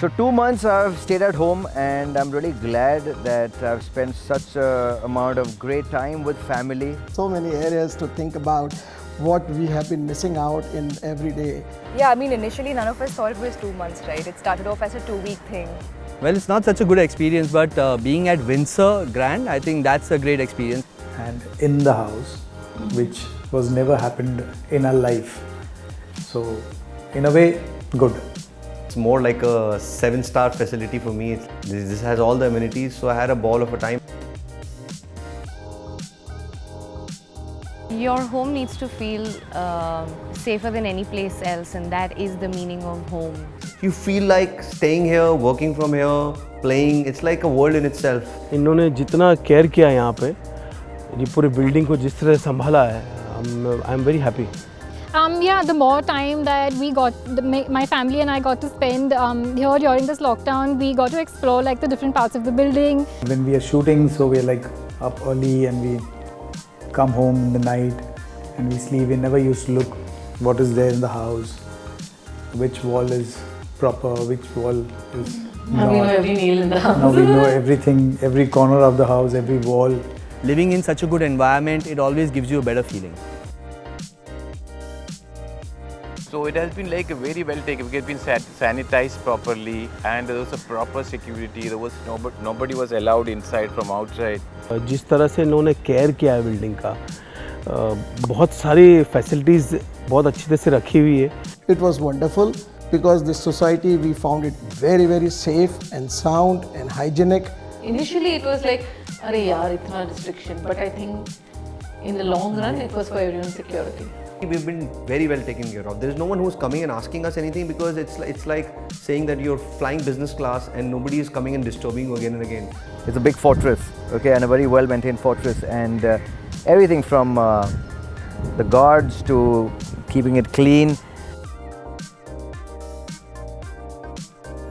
So 2 months I've stayed at home, and I'm really glad that I've spent such a amount of great time with family. So many areas to think about what we have been missing out in every day. Yeah, I mean, initially none of us thought it was 2 months, right? It started off as a 2-week thing. Well, it's not such a good experience, but being at Windsor Grand, I think that's a great experience. And in the house, which was never happened in our life. So, in a way, good. It's more like a 7-star facility for me. This has all the amenities, so I had a ball of a time. Your home needs to feel safer than any place else, and that is the meaning of home. You feel like staying here, working from here, playing. It's like a world in itself. इन्होंने जितना care किया यहाँ पे, ये पूरी building को जिस तरह संभाला है, I am very happy. Yeah, the more time that we got, my family and I got to spend here during this lockdown, we got to explore like the different parts of the building. When we are shooting, so we are like up early and we come home in the night and we sleep. We never used to look what is there in the house, which wall is proper, which wall is Now we know every nail in the house. Now we know everything, every corner of the house, every wall. Living in such a good environment, it always gives you a better feeling. So it has been like a very well taken. It has been sanitized properly, and there was a proper security. There was nobody was allowed inside from outside. जिस तरह से इन्होंने care किया है building का, बहुत सारी facilities बहुत अच्छी तरह से रखी हुई है. It was wonderful because this society, we found it very, very safe and sound and hygienic. Initially it was like, "Arey yaar, itna restriction," but I think in the long run it was for everyone's security. We've been very well taken care of. There's no one who's coming and asking us anything, because it's like saying that you're flying business class and nobody is coming and disturbing you again and again. It's a big fortress, okay, and a very well-maintained fortress, and everything from the guards to keeping it clean.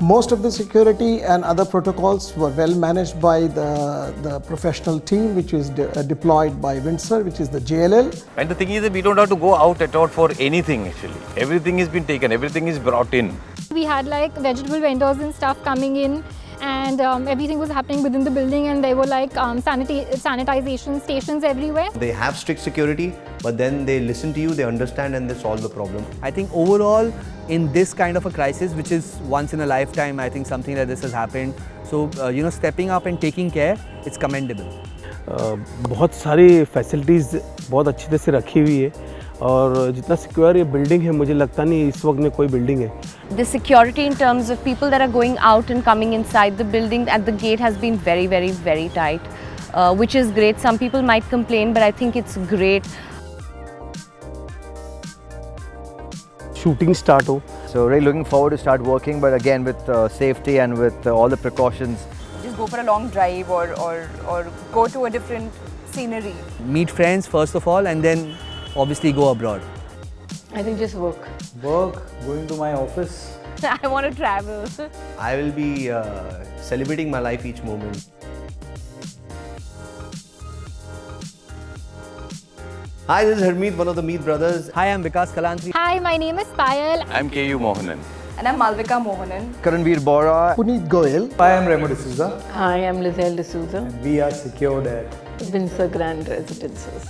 Most of the security and other protocols were well managed by the professional team, which is deployed by Windsor, which is the JLL. And the thing is that we don't have to go out at all for anything actually. Everything has been taken, everything is brought in. We had like vegetable vendors and stuff coming in, and everything was happening within the building, and there were like sanitization stations everywhere. They have strict security, but then they listen to you, they understand, and they solve the problem. I think overall, in this kind of a crisis, which is once in a lifetime, I think something like this has happened. So, stepping up and taking care, it's commendable. बहुत सारी facilities बहुत अच्छी तरह से रखी हुई है, और जितना सिक्योर ये बिल्डिंग है, मुझे लगता नहीं इस वक्त में कोई बिल्डिंग है. The security in terms of people that are going out and coming inside the building at the gate has been very, very, very tight, which is great. Some people might complain, but I think it's great. Shooting start हो. So really looking forward to start working, but again with safety and with all the precautions. Just go for a long drive or go to a different scenery. Meet friends first of all, and then obviously go abroad. I think just work. Work, going to my office. I want to travel. I will be celebrating my life each moment. Hi, this is Harmeet, one of the Meet brothers. Hi, I'm Vikas Kalantri. Hi, my name is Payal. I'm KU Mohanan. And I'm Malvika Mohanan. Karanveer Bora. Puneet Goyal. I am Remo D'Souza, Hi, I'm Lizelle D'Souza. and we are secured at Windsor Grand Residences.